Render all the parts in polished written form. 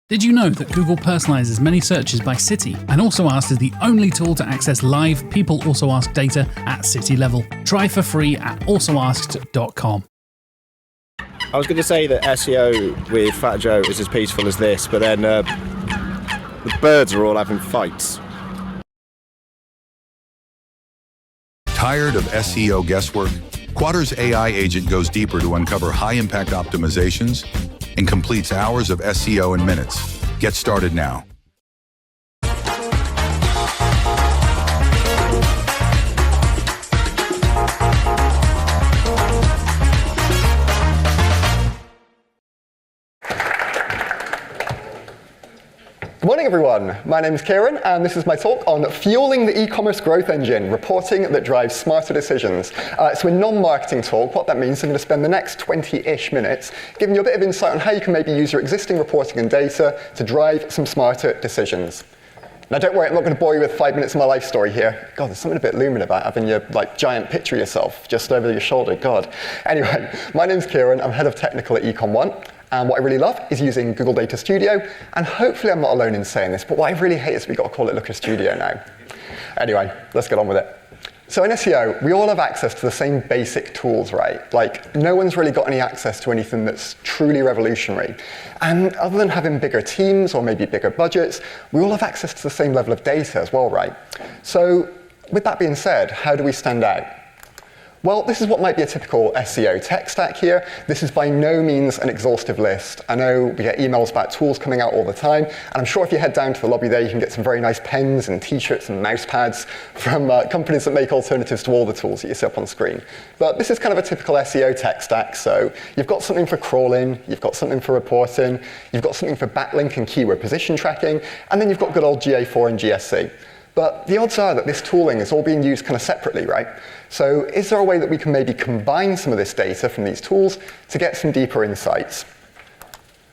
Did you know that Google personalizes many searches by city and Also Asked is the only tool to access live People Also Asked data at city level? Try for free at alsoasked.com. I was going to say that SEO with Fat Joe is as peaceful as this, but then the birds are all having fights. Tired of SEO guesswork? Quadra's AI agent goes deeper to uncover high-impact optimizations and completes hours of SEO in minutes. Get started now. Good morning, everyone. My name is Kieran, and this is my talk on fueling the e-commerce growth engine, reporting that drives smarter decisions. It's a non-marketing talk. What that means, I'm going to spend the next 20-ish minutes giving you a bit of insight on how you can maybe use your existing reporting and data to drive some smarter decisions. Now, don't worry, I'm not going to bore you with 5 minutes of my life story here. God, there's something a bit looming about having your giant picture of yourself just over your shoulder. God. Anyway, my name's Kieran. I'm head of technical at Ecom1. And what I really love is using Google Data Studio. And hopefully I'm not alone in saying this, but what I really hate is we've got to call it Looker Studio now. Anyway, let's get on with it. So in SEO, we all have access to the same basic tools, right? Like, no one's really got any access to anything that's truly revolutionary. And other than having bigger teams or maybe bigger budgets, we all have access to the same level of data as well, right? So with that being said, how do we stand out? Well, this is what might be a typical SEO tech stack here. This is by no means an exhaustive list. I know we get emails about tools coming out all the time, and I'm sure if you head down to the lobby there, you can get some very nice pens and t-shirts and mouse pads from companies that make alternatives to all the tools that you see up on screen. But this is kind of a typical SEO tech stack. So you've got something for crawling, you've got something for reporting, you've got something for backlink and keyword position tracking, and then you've got good old GA4 and GSC. But the odds are that this tooling is all being used kind of separately, right? So is there a way that we can maybe combine some of this data from these tools to get some deeper insights?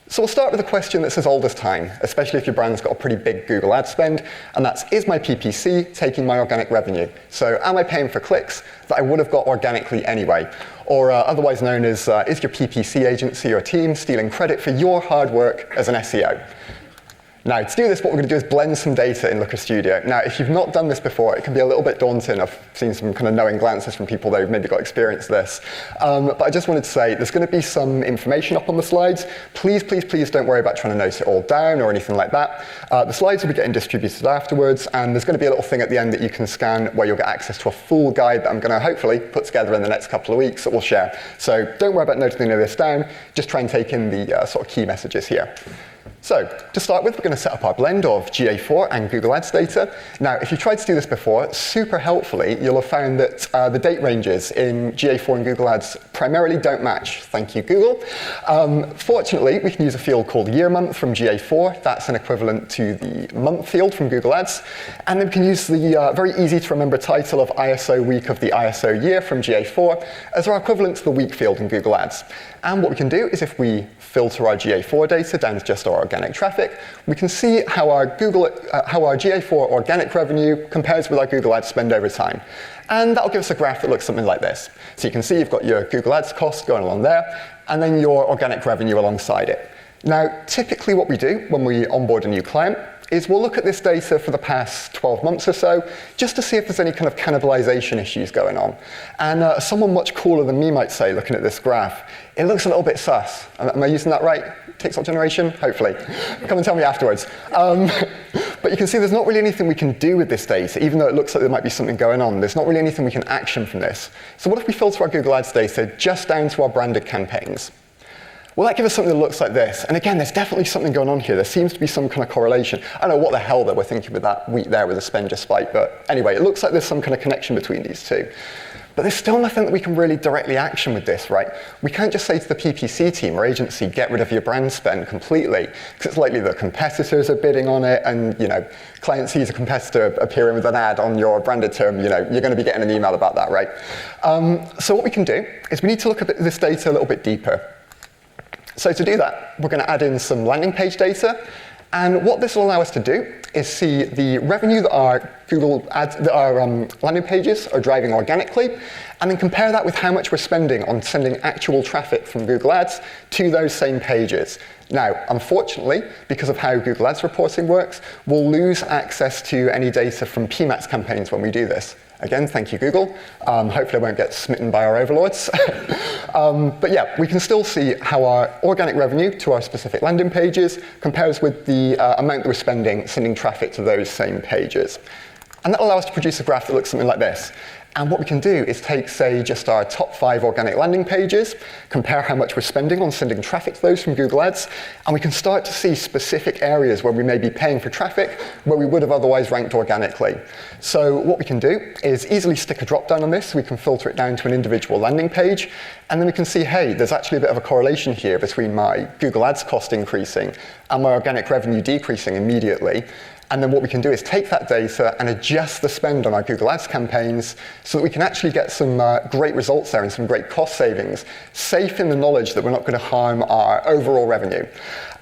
So we'll start with a question that's as old as time, especially if your brand's got a pretty big Google ad spend, and that's, is my PPC taking my organic revenue? So am I paying for clicks that I would have got organically anyway? Or otherwise known as, is your PPC agency or team stealing credit for your hard work as an SEO? Now, to do this, what we're going to do is blend some data in Looker Studio. Now, if you've not done this before, it can be a little bit daunting. I've seen some kind of knowing glances from people that have maybe got experience this. But I just wanted to say, there's going to be some information up on the slides. Please, please, please don't worry about trying to note it all down or anything like that. The slides will be getting distributed afterwards, and there's going to be a little thing at the end that you can scan where you'll get access to a full guide that I'm going to hopefully put together in the next couple of weeks that we'll share. So don't worry about noting any of this down. Just try and take in the sort of key messages here. So, to start with, we're going to set up our blend of GA4 and Google Ads data. Now, if you've tried to do this before, super helpfully, you'll have found that the date ranges in GA4 and Google Ads primarily don't match. Thank you, Google. Fortunately, we can use a field called year month from GA4. That's an equivalent to the month field from Google Ads. And then we can use the very easy to remember title of ISO week of the ISO year from GA4 as our equivalent to the week field in Google Ads. And what we can do is if we filter our GA4 data down to just our organic traffic, we can see how our GA4 organic revenue compares with our Google Ads spend over time. And that'll give us a graph that looks something like this. So you can see you've got your Google Ads costs going along there, and then your organic revenue alongside it. Now, typically what we do when we onboard a new client is we'll look at this data for the past 12 months or so, just to see if there's any kind of cannibalization issues going on. And someone much cooler than me might say, looking at this graph, it looks a little bit sus. Am I using that right? TikTok generation? Hopefully. Come and tell me afterwards. But you can see there's not really anything we can do with this data, even though it looks like there might be something going on. There's not really anything we can action from this. So what if we filter our Google Ads data just down to our branded campaigns? Will that give us something that looks like this? And again, there's definitely something going on here. There seems to be some kind of correlation. I don't know what the hell that we're thinking with that week there with the spend just spike, but anyway, it looks like there's some kind of connection between these two. But there's still nothing that we can really directly action with this, right? We can't just say to the PPC team or agency, get rid of your brand spend completely, because it's likely that competitors are bidding on it, and client sees a competitor appearing with an ad on your branded term, you're going to be getting an email about that, right? So what we can do is we need to look at this data a little bit deeper. So to do that, we're going to add in some landing page data, And what this will allow us to do is see the revenue that our Google ads, that our landing pages are driving organically, and then compare that with how much we're spending on sending actual traffic from Google Ads to those same pages. Now, unfortunately, because of how Google Ads reporting works, we'll lose access to any data from PMAX campaigns when we do this. Again, thank you, Google. Hopefully I won't get smitten by our overlords. But yeah, we can still see how our organic revenue to our specific landing pages compares with the amount that we're spending sending traffic to those same pages. And that'll allow us to produce a graph that looks something like this. And what we can do is take, say, just our top 5 organic landing pages, compare how much we're spending on sending traffic to those from Google Ads, and we can start to see specific areas where we may be paying for traffic where we would have otherwise ranked organically. So what we can do is easily stick a drop down on this. We can filter it down to an individual landing page, and then we can see, hey, there's actually a bit of a correlation here between my Google Ads cost increasing and my organic revenue decreasing immediately. And then what we can do is take that data and adjust the spend on our Google Ads campaigns so that we can actually get some great results there and some great cost savings, safe in the knowledge that we're not going to harm our overall revenue.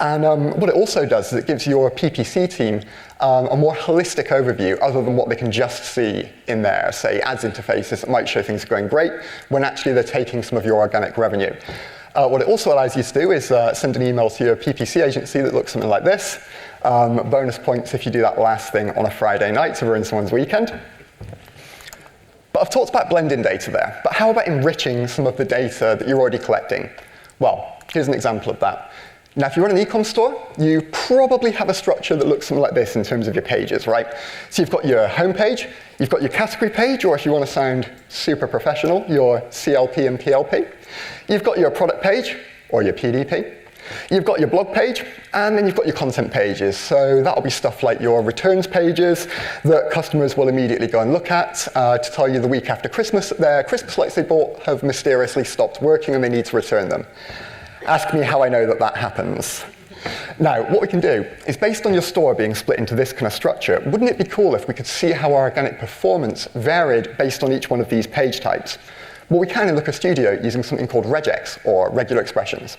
And what it also does is it gives your PPC team a more holistic overview other than what they can just see in their, say, ads interfaces that might show things are going great when actually they're taking some of your organic revenue. What it also allows you to do is send an email to your PPC agency that looks something like this. Bonus points if you do that last thing on a Friday night to ruin someone's weekend. But I've talked about blending data there, but how about enriching some of the data that you're already collecting? Well, here's an example of that. Now, if you run an e-com store, you probably have a structure that looks something like this in terms of your pages, right? So you've got your home page, you've got your category page, or if you want to sound super professional, your CLP and PLP. You've got your product page, or your PDP. You've got your blog page, and then you've got your content pages. So that'll be stuff like your returns pages that customers will immediately go and look at to tell you the week after Christmas that their Christmas lights they bought have mysteriously stopped working and they need to return them. Ask me how I know that that happens. Now, what we can do is, based on your store being split into this kind of structure, wouldn't it be cool if we could see how our organic performance varied based on each one of these page types? Well, we can in Looker Studio using something called regex, or regular expressions.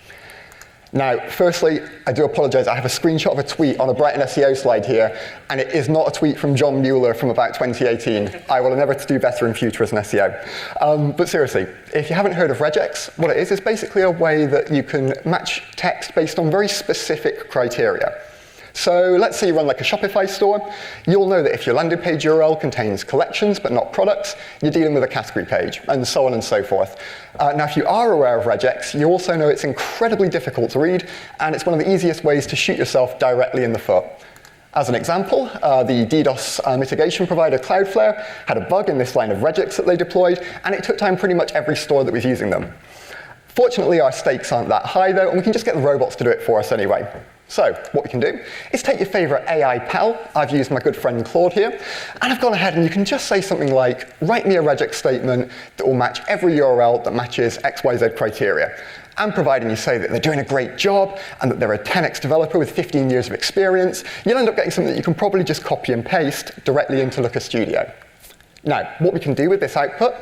Now, firstly, I do apologize. I have a screenshot of a tweet on a Brighton SEO slide here, and it is not a tweet from John Mueller from about 2018. I will endeavor to do better in future as an SEO. But seriously, if you haven't heard of regex, what it is basically a way that you can match text based on very specific criteria. So let's say you run like a Shopify store. You'll know that if your landing page URL contains collections but not products, you're dealing with a category page, and so on and so forth. Now, if you are aware of regex, you also know it's incredibly difficult to read, and it's one of the easiest ways to shoot yourself directly in the foot. As an example, the DDoS mitigation provider Cloudflare had a bug in this line of regex that they deployed, and it took down pretty much every store that was using them. Fortunately, our stakes aren't that high, though, and we can just get the robots to do it for us anyway. So what we can do is take your favorite AI pal. I've used my good friend Claude here, and I've gone ahead and you can just say something like, write me a regex statement that will match every URL that matches XYZ criteria. And providing you say that they're doing a great job and that they're a 10x developer with 15 years of experience, you'll end up getting something that you can probably just copy and paste directly into Looker Studio. Now, what we can do with this output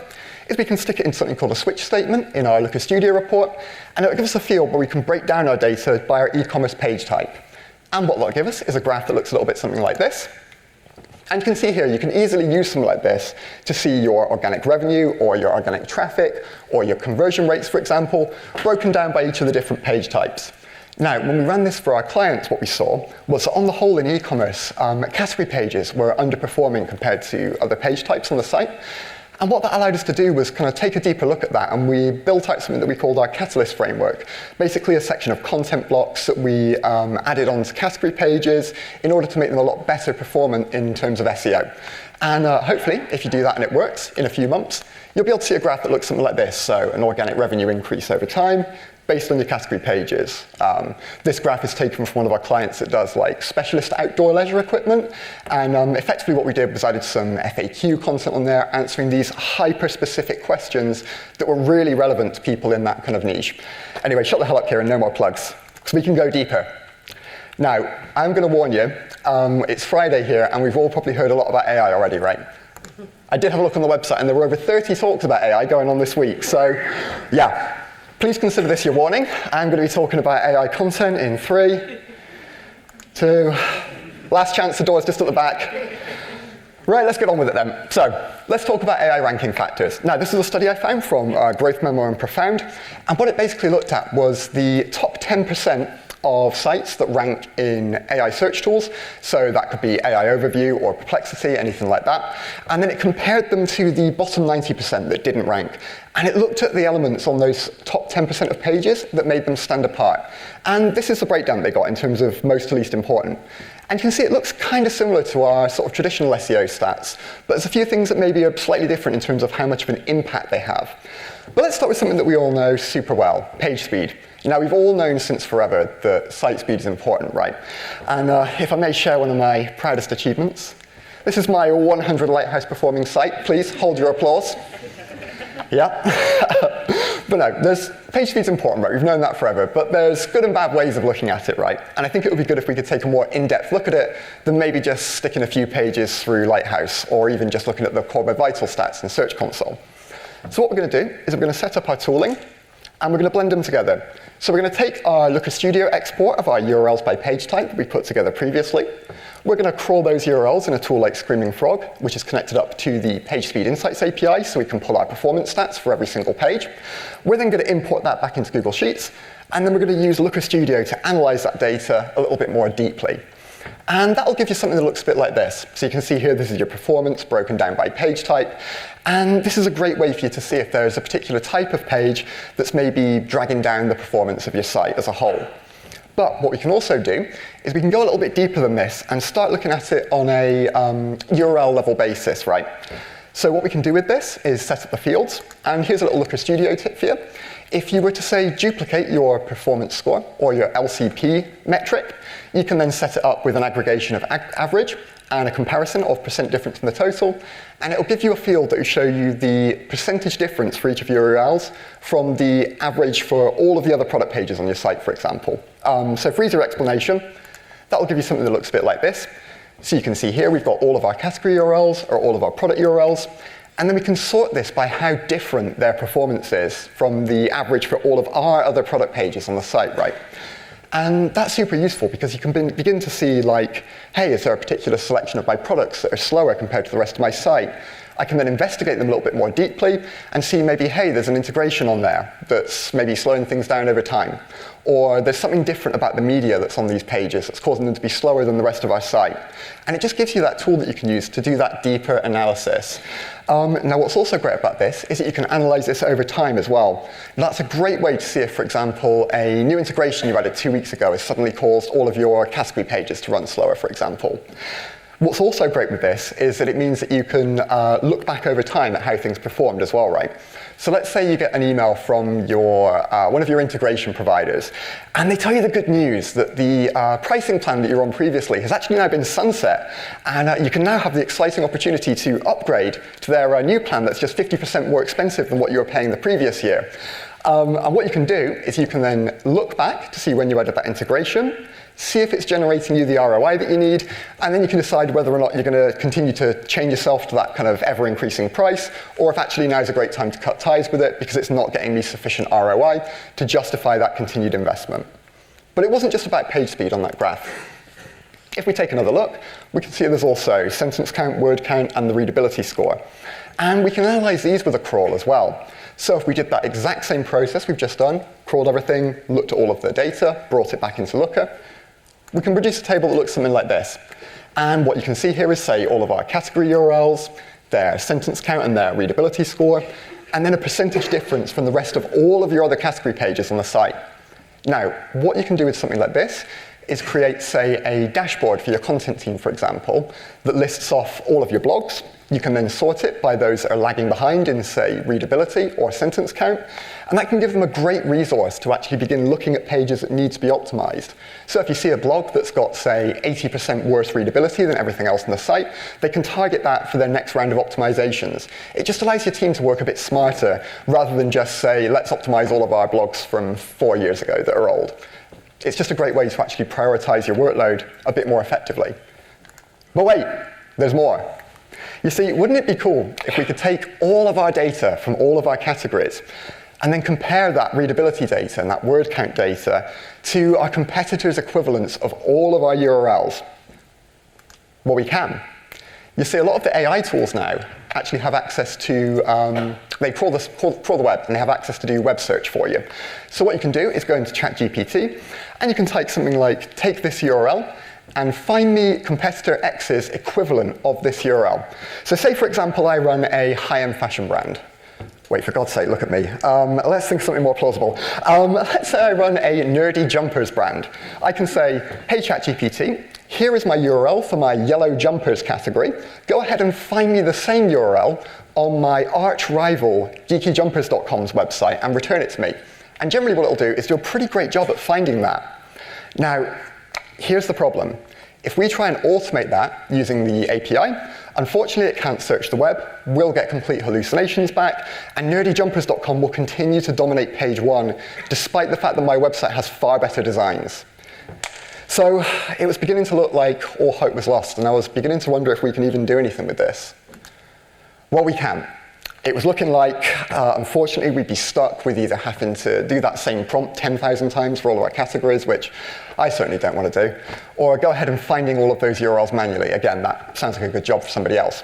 is we can stick it in something called a switch statement in our Looker Studio report, and it'll give us a field where we can break down our data by our e-commerce page type. And what that'll give us is a graph that looks a little bit something like this. And you can see here, you can easily use something like this to see your organic revenue, or your organic traffic, or your conversion rates, for example, broken down by each of the different page types. Now, when we ran this for our clients, what we saw was that on the whole in e-commerce, category pages were underperforming compared to other page types on the site. And what that allowed us to do was kind of take a deeper look at that, and we built out something that we called our Catalyst framework, basically a section of content blocks that we added onto category pages in order to make them a lot better performant in terms of SEO. And hopefully, if you do that and it works, in a few months, you'll be able to see a graph that looks something like this, so an organic revenue increase over time, based on your category pages. This graph is taken from one of our clients that does like specialist outdoor leisure equipment, and effectively what we did was added some FAQ content on there, answering these hyper-specific questions that were really relevant to people in that kind of niche. Anyway, shut the hell up, Kieran, no more plugs, because we can go deeper. Now, I'm going to warn you, it's Friday here, and we've all probably heard a lot about AI already, right? I did have a look on the website, and there were over 30 talks about AI going on this week, so yeah. Please consider this your warning. I'm going to be talking about AI content in 3, 2, So, last chance, the door's just at the back. Right, let's get on with it then. So, let's talk about AI ranking factors. Now, this is a study I found from Growth Memo and Profound, and what it basically looked at was the top 10% of sites that rank in AI search tools. So that could be AI Overview or Perplexity, anything like that. And then it compared them to the bottom 90% that didn't rank. And it looked at the elements on those top 10% of pages that made them stand apart. And this is the breakdown they got in terms of most to least important. And you can see it looks kind of similar to our sort of traditional SEO stats, but there's a few things that maybe are slightly different in terms of how much of an impact they have. But let's start with something that we all know super well, page speed. Now, we've all known since forever that site speed is important, right? And if I may share one of my proudest achievements, this is my 100 Lighthouse performing site. Please hold your applause. Yeah. But no, page speed's important, right? We've known that forever, but there's good and bad ways of looking at it, right? And I think it would be good if we could take a more in-depth look at it than maybe just sticking a few pages through Lighthouse, or even just looking at the Core Web Vitals stats in Search Console. So what we're going to do is we're going to set up our tooling, and we're going to blend them together. So we're going to take our Looker Studio export of our URLs by page type that we put together previously. We're going to crawl those URLs in a tool like Screaming Frog, which is connected up to the PageSpeed Insights API, so we can pull our performance stats for every single page. We're then going to import that back into Google Sheets, and then we're going to use Looker Studio to analyze that data a little bit more deeply. And that will give you something that looks a bit like this. So you can see here, this is your performance broken down by page type. And this is a great way for you to see if there's a particular type of page that's maybe dragging down the performance of your site as a whole. But what we can also do is we can go a little bit deeper than this and start looking at it on a URL level basis, right? So what we can do with this is set up the fields. And here's a little Looker Studio tip for you. If you were to, say, duplicate your performance score or your LCP metric, you can then set it up with an aggregation of average and a comparison of percent difference in the total, and it will give you a field that will show you the percentage difference for each of your URLs from the average for all of the other product pages on your site, for example. So for easier explanation, that will give you something that looks a bit like this. So you can see here we've got all of our category URLs or all of our product URLs, and then we can sort this by how different their performance is from the average for all of our other product pages on the site, right? And that's super useful because you can begin to see, like, hey, is there a particular selection of my products that are slower compared to the rest of my site? I can then investigate them a little bit more deeply and see maybe, hey, there's an integration on there that's maybe slowing things down over time. Or there's something different about the media that's on these pages that's causing them to be slower than the rest of our site. And it just gives you that tool that you can use to do that deeper analysis. Now, what's also great about this is that you can analyze this over time as well. That's a great way to see if, for example, a new integration you added 2 weeks ago has suddenly caused all of your category pages to run slower, for example. What's also great with this is that it means that you can look back over time at how things performed as well, right? So let's say you get an email from your one of your integration providers, and they tell you the good news that the pricing plan that you're on previously has actually now been sunset, and you can now have the exciting opportunity to upgrade to their new plan that's just 50% more expensive than what you were paying the previous year. And what you can do is you can then look back to see when you added that integration, see if it's generating you the ROI that you need, and then you can decide whether or not you're going to continue to change yourself to that kind of ever-increasing price, or if actually now is a great time to cut ties with it because it's not getting me sufficient ROI to justify that continued investment. But it wasn't just about page speed on that graph. If we take another look, we can see there's also sentence count, word count, and the readability score. And we can analyze these with a crawl as well. So if we did that exact same process we've just done, crawled everything, looked at all of the data, brought it back into Looker, we can produce a table that looks something like this. And what you can see here is, say, all of our category URLs, their sentence count and their readability score, and then a percentage difference from the rest of all of your other category pages on the site. Now, what you can do with something like this is create, say, a dashboard for your content team, for example, that lists off all of your blogs. You can then sort it by those that are lagging behind in, say, readability or sentence count, and that can give them a great resource to actually begin looking at pages that need to be optimized. So if you see a blog that's got, say, 80% worse readability than everything else on the site, they can target that for their next round of optimizations. It just allows your team to work a bit smarter, rather than just say, let's optimize all of our blogs from 4 years ago that are old. It's just a great way to actually prioritize your workload a bit more effectively. But wait, there's more. You see, wouldn't it be cool if we could take all of our data from all of our categories and then compare that readability data and that word count data to our competitors' equivalents of all of our URLs? Well, we can. You see, a lot of the AI tools now actually have access to, they crawl the web, and they have access to do web search for you. So what you can do is go into ChatGPT, and you can type something like, take this URL, and find me competitor X's equivalent of this URL. So say, for example, I run a high-end fashion brand. Wait, for God's sake, look at me. Let's think of something more plausible. Let's say I run a nerdy jumpers brand. I can say, hey, ChatGPT, here is my URL for my yellow jumpers category. Go ahead and find me the same URL on my arch rival, geekyjumpers.com's website, and return it to me. And generally what it'll do is do a pretty great job at finding that. Now, here's the problem. If we try and automate that using the API, unfortunately it can't search the web, we'll get complete hallucinations back, and nerdyjumpers.com will continue to dominate page one, despite the fact that my website has far better designs. So it was beginning to look like all hope was lost, and I was beginning to wonder if we can even do anything with this. Well, we can. It was looking like, unfortunately, we'd be stuck with either having to do that same prompt 10,000 times for all of our categories, which I certainly don't want to do, or go ahead and finding all of those URLs manually. Again, that sounds like a good job for somebody else.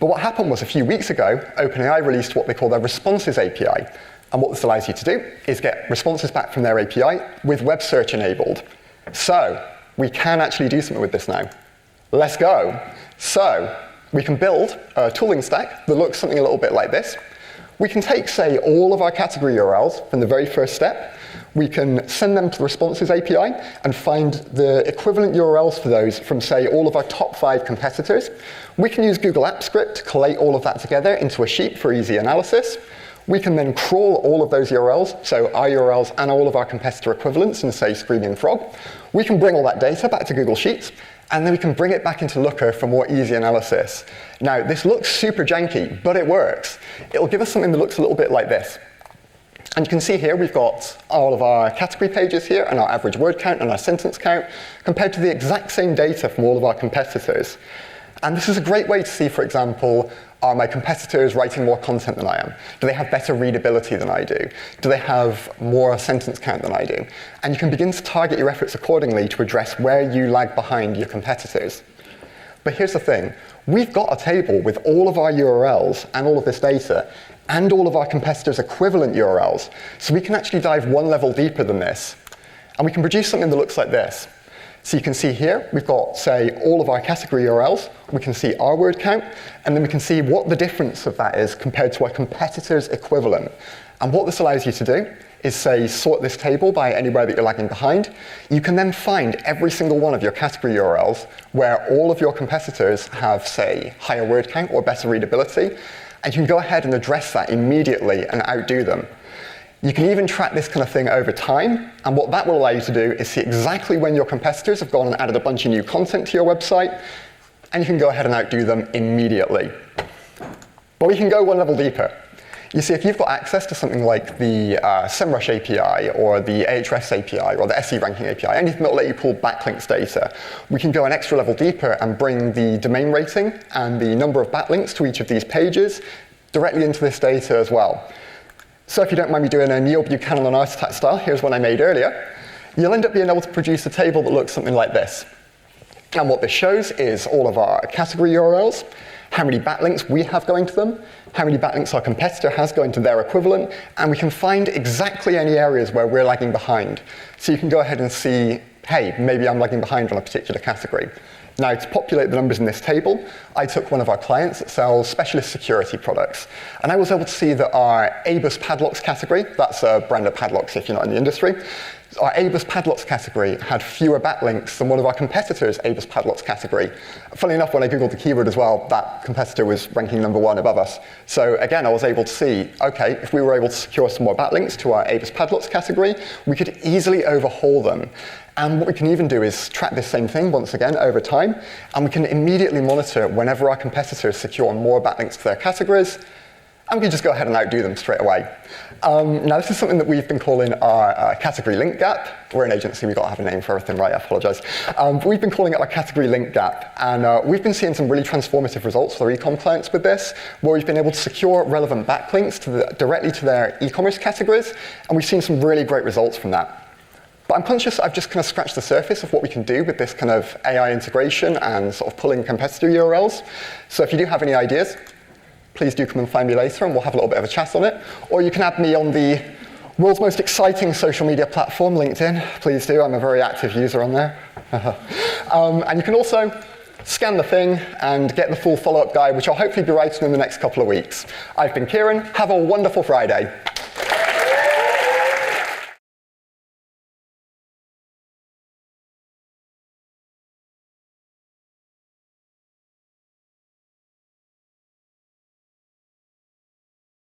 But what happened was a few weeks ago, OpenAI released what they call their Responses API. And what this allows you to do is get responses back from their API with web search enabled. So we can actually do something with this now. Let's go. So we can build a tooling stack that looks something a little bit like this. We can take, say, all of our category URLs from the very first step. We can send them to the Responses API and find the equivalent URLs for those from, say, all of our top 5 competitors. We can use Google Apps Script to collate all of that together into a sheet for easy analysis. We can then crawl all of those URLs, so our URLs and all of our competitor equivalents in, say, Screaming Frog. We can bring all that data back to Google Sheets, and then we can bring it back into Looker for more easy analysis. Now, this looks super janky, but it works. It'll give us something that looks a little bit like this. And you can see here we've got all of our category pages here and our average word count and our sentence count compared to the exact same data from all of our competitors. And this is a great way to see, for example, are my competitors writing more content than I am? Do they have better readability than I do? Do they have more sentence count than I do? And you can begin to target your efforts accordingly to address where you lag behind your competitors. But here's the thing. We've got a table with all of our URLs and all of this data and all of our competitors' equivalent URLs. So we can actually dive one level deeper than this. And we can produce something that looks like this. So you can see here, we've got, say, all of our category URLs. We can see our word count, and then we can see what the difference of that is compared to our competitor's equivalent. And what this allows you to do is, say, sort this table by anywhere that you're lagging behind. You can then find every single one of your category URLs where all of your competitors have, say, higher word count or better readability, and you can go ahead and address that immediately and outdo them. You can even track this kind of thing over time, and what that will allow you to do is see exactly when your competitors have gone and added a bunch of new content to your website, and you can go ahead and outdo them immediately. But we can go one level deeper. You see, if you've got access to something like the SEMrush API or the Ahrefs API or the SE ranking API, anything that will let you pull backlinks data, we can go an extra level deeper and bring the domain rating and the number of backlinks to each of these pages directly into this data as well. So if you don't mind me doing a Neil Buchanan on Art Attack style, here's one I made earlier, you'll end up being able to produce a table that looks something like this. And what this shows is all of our category URLs, how many backlinks we have going to them, how many backlinks our competitor has going to their equivalent, and we can find exactly any areas where we're lagging behind. So you can go ahead and see, hey, maybe I'm lagging behind on a particular category. Now, to populate the numbers in this table, I took one of our clients that sells specialist security products, and I was able to see that our ABUS padlocks category, that's a brand of padlocks if you're not in the industry, our ABUS padlocks category had fewer backlinks than one of our competitors' ABUS padlocks category. Funnily enough, when I Googled the keyword as well, that competitor was ranking number 1 above us. So again, I was able to see, okay, if we were able to secure some more backlinks to our ABUS padlocks category, we could easily overhaul them. And what we can even do is track this same thing once again over time, and we can immediately monitor whenever our competitors secure more backlinks to their categories, and we can just go ahead and outdo them straight away. Now, this is something that we've been calling our category link gap. We're an agency, we've got to have a name for everything, right? I apologize. But we've been calling it our category link gap, and we've been seeing some really transformative results for our e-com clients with this, where we've been able to secure relevant backlinks directly to their e-commerce categories, and we've seen some really great results from that. But I'm conscious I've just kind of scratched the surface of what we can do with this kind of AI integration and sort of pulling competitor URLs. So if you do have any ideas, please do come and find me later and we'll have a little bit of a chat on it. Or you can add me on the world's most exciting social media platform, LinkedIn. Please do, I'm a very active user on there. And you can also scan the thing and get the full follow-up guide, which I'll hopefully be writing in the next couple of weeks. I've been Kieran, have a wonderful Friday.